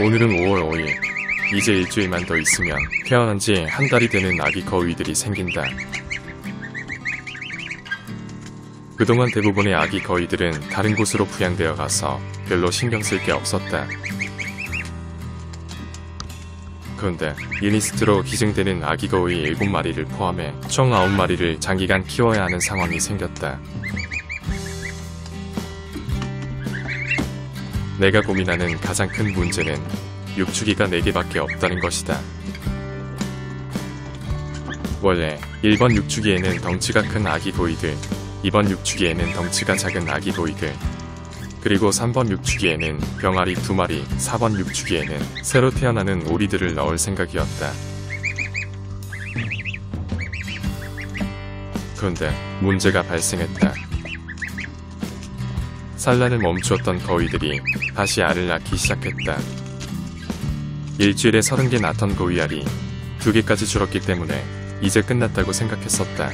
오늘은 5월 5일. 이제 일주일만 더 있으면 태어난 지 한 달이 되는 아기 거위들이 생긴다. 그동안 대부분의 아기 거위들은 다른 곳으로 부양되어 가서 별로 신경 쓸 게 없었다. 그런데 유니스트로 기증되는 아기 거위 7마리를 포함해 총 9마리를 장기간 키워야 하는 상황이 생겼다. 내가 고민하는 가장 큰 문제는 육축이가 4개밖에 없다는 것이다. 원래 1번 육축이에는 덩치가 큰 아기 거위들, 2번 육축이에는 덩치가 작은 아기 거위들, 그리고 3번 육축이에는 병아리 2마리, 4번 육축이에는 새로 태어나는 오리들을 넣을 생각이었다. 그런데 문제가 발생했다. 산란을 멈추었던 거위들이 다시 알을 낳기 시작했다. 일주일에 30개 낳던 거위알이 2개까지 줄었기 때문에 이제 끝났다고 생각했었다.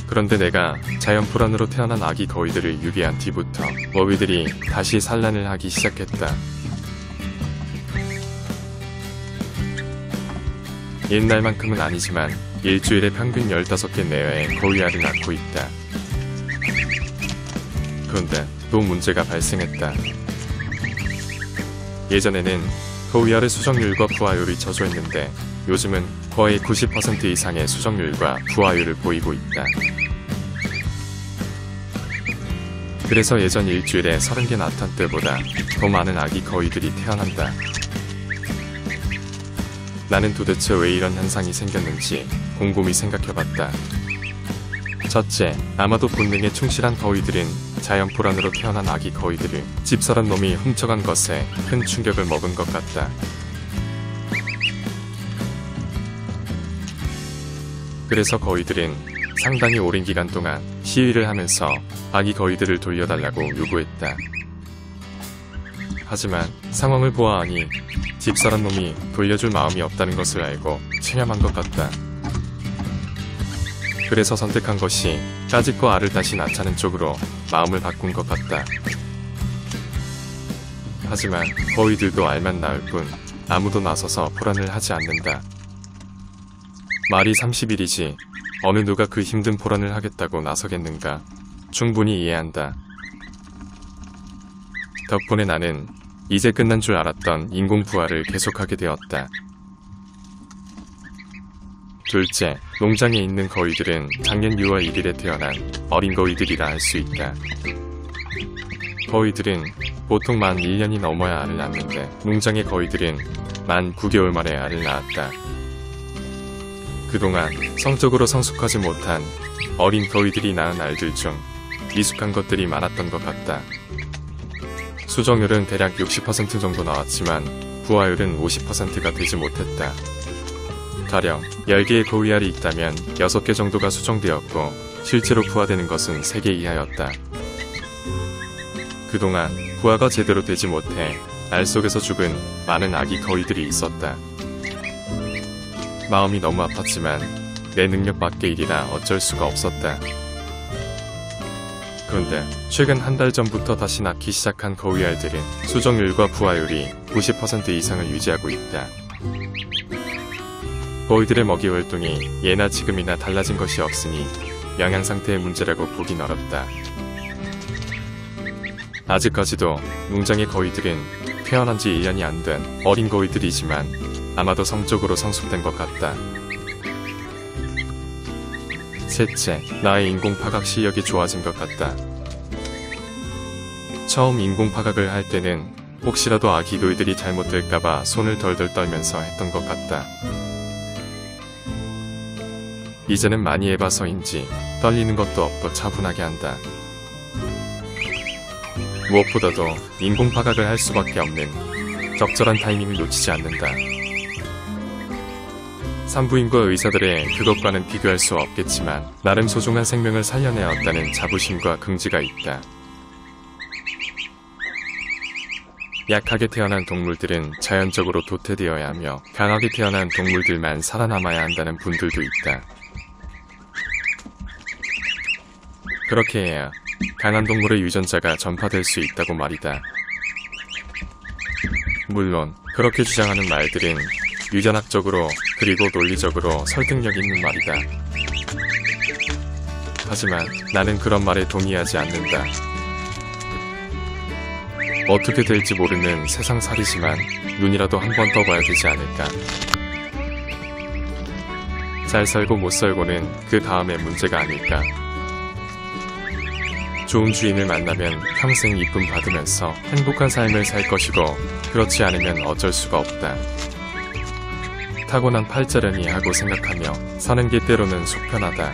그런데 내가 자연불안으로 태어난 아기 거위들을 유기한 뒤부터 거위들이 다시 산란을 하기 시작했다. 옛날만큼은 아니지만 일주일에 평균 15개 내외의 거위알을 낳고 있다. 그런데 또 문제가 발생했다. 예전에는 거위알의 수정률과 부화율이 저조했는데 요즘은 거의 90% 이상의 수정률과 부화율을 보이고 있다. 그래서 예전 일주일에 30개 낳던 때보다 더 많은 아기 거위들이 태어난다. 나는 도대체 왜 이런 현상이 생겼는지 곰곰이 생각해봤다. 첫째, 아마도 본능에 충실한 거위들은 자연불안으로 태어난 아기 거위들을 집사람 놈이 훔쳐간 것에 큰 충격을 먹은 것 같다. 그래서 거위들은 상당히 오랜 기간 동안 시위를 하면서 아기 거위들을 돌려달라고 요구했다. 하지만 상황을 보아하니 집사람 놈이 돌려줄 마음이 없다는 것을 알고 체념한 것 같다. 그래서 선택한 것이 까짓거 알을 다시 낳자는 쪽으로 마음을 바꾼 것 같다. 하지만 거위들도 알만 낳을 뿐 아무도 나서서 포란을 하지 않는다. 말이 30일이지 어느 누가 그 힘든 포란을 하겠다고 나서겠는가. 충분히 이해한다. 덕분에 나는 이제 끝난 줄 알았던 인공부화를 계속하게 되었다. 둘째, 농장에 있는 거위들은 작년 6월 1일에 태어난 어린 거위들이라 할 수 있다. 거위들은 보통 만 1년이 넘어야 알을 낳는데 농장의 거위들은 만 9개월 만에 알을 낳았다. 그동안 성적으로 성숙하지 못한 어린 거위들이 낳은 알들 중 미숙한 것들이 많았던 것 같다. 수정률은 대략 60% 정도 나왔지만 부화율은 50%가 되지 못했다. 가령 10개의 거위알이 있다면 6개 정도가 수정되었고 실제로 부화되는 것은 3개 이하였다. 그동안 부화가 제대로 되지 못해 알 속에서 죽은 많은 아기 거위들이 있었다. 마음이 너무 아팠지만 내 능력 밖의 일이라 어쩔 수가 없었다. 그런데 최근 한 달 전부터 다시 낳기 시작한 거위알들은 수정률과 부화율이 90% 이상을 유지하고 있다. 거위들의 먹이 활동이 예나 지금이나 달라진 것이 없으니 영양상태의 문제라고 보긴 어렵다. 아직까지도 농장의 거위들은 태어난 지 1년이 안 된 어린 거위들이지만 아마도 성적으로 성숙된 것 같다. 셋째, 나의 인공파각 실력이 좋아진 것 같다. 처음 인공파각을 할 때는 혹시라도 아기 거위들이 잘못될까봐 손을 덜덜 떨면서 했던 것 같다. 이제는 많이 해봐서인지 떨리는 것도 없고 차분하게 한다. 무엇보다도 인공파각을 할 수밖에 없는 적절한 타이밍을 놓치지 않는다. 산부인과 의사들의 그것과는 비교할 수 없겠지만 나름 소중한 생명을 살려내었다는 자부심과 긍지가 있다. 약하게 태어난 동물들은 자연적으로 도태되어야 하며 강하게 태어난 동물들만 살아남아야 한다는 분들도 있다. 그렇게 해야 강한 동물의 유전자가 전파될 수 있다고 말이다. 물론 그렇게 주장하는 말들은 유전학적으로 그리고 논리적으로 설득력 있는 말이다. 하지만 나는 그런 말에 동의하지 않는다. 어떻게 될지 모르는 세상살이지만 눈이라도 한 번 떠봐야 되지 않을까. 잘 살고 못 살고는 그 다음의 문제가 아닐까. 좋은 주인을 만나면 평생 이쁨 받으면서 행복한 삶을 살 것이고, 그렇지 않으면 어쩔 수가 없다. 타고난 팔자려니 하고 생각하며 사는 게 때로는 속편하다.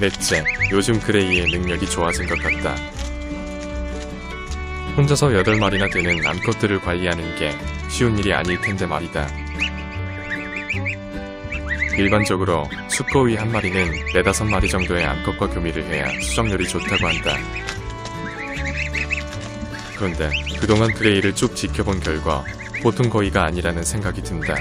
넷째, 요즘 그레이의 능력이 좋아진 것 같다. 혼자서 8마리나 되는 암컷들을 관리하는 게 쉬운 일이 아닐 텐데 말이다. 일반적으로 수거위 한 마리는 4-5마리 정도의 암컷과 교미를 해야 수정률이 좋다고 한다. 그런데 그동안 그레이를 쭉 지켜본 결과 보통 거위가 아니라는 생각이 든다.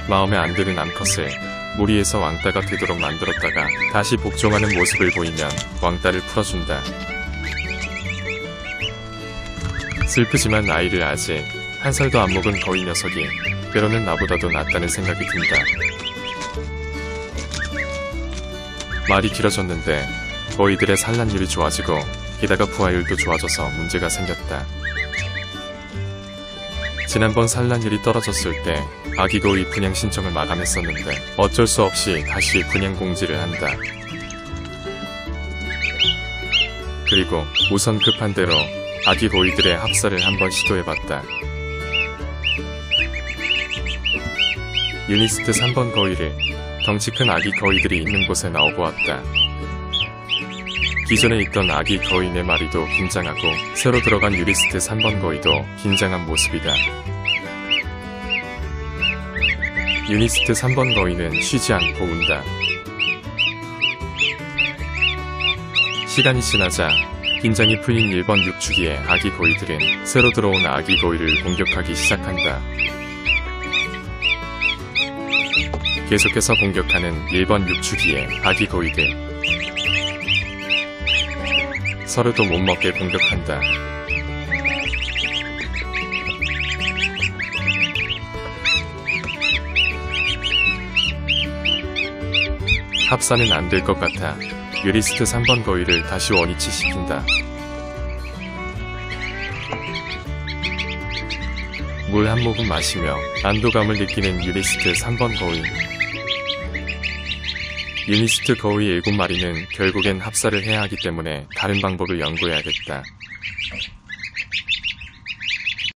마음에 안 드는 암컷을 무리해서 왕따가 되도록 만들었다가 다시 복종하는 모습을 보이면 왕따를 풀어준다. 슬프지만 아이를 아직 1살도 안 먹은 거위 녀석이 때로는 나보다도 낫다는 생각이 든다. 말이 길어졌는데 거위들의 산란율이 좋아지고 게다가 부화율도 좋아져서 문제가 생겼다. 지난번 산란율이 떨어졌을 때 아기 거위 분양 신청을 마감했었는데 어쩔 수 없이 다시 분양 공지를 한다. 그리고 우선 급한 대로 아기 거위들의 합사를 한번 시도해봤다. 유니스트 3번 거위를 덩치 큰 아기 거위들이 있는 곳에 나오보았다. 기존에 있던 아기 거위 4마리도 긴장하고 새로 들어간 유니스트 3번 거위도 긴장한 모습이다. 유니스트 3번 거위는 쉬지 않고 운다. 시간이 지나자 긴장이 풀린 1번 육축이의 아기 거위들은 새로 들어온 아기 거위를 공격하기 시작한다. 계속해서 공격하는 1번 육축이의 아기 거위들. 서로도 못 먹게 공격한다. 합사는 안 될 것 같아 유리스트 3번 거위를 다시 원위치 시킨다. 물 한 모금 마시며 안도감을 느끼는 유리스트 3번 거위. 유니스트 거위 7마리는 결국엔 합사를 해야 하기 때문에 다른 방법을 연구해야겠다.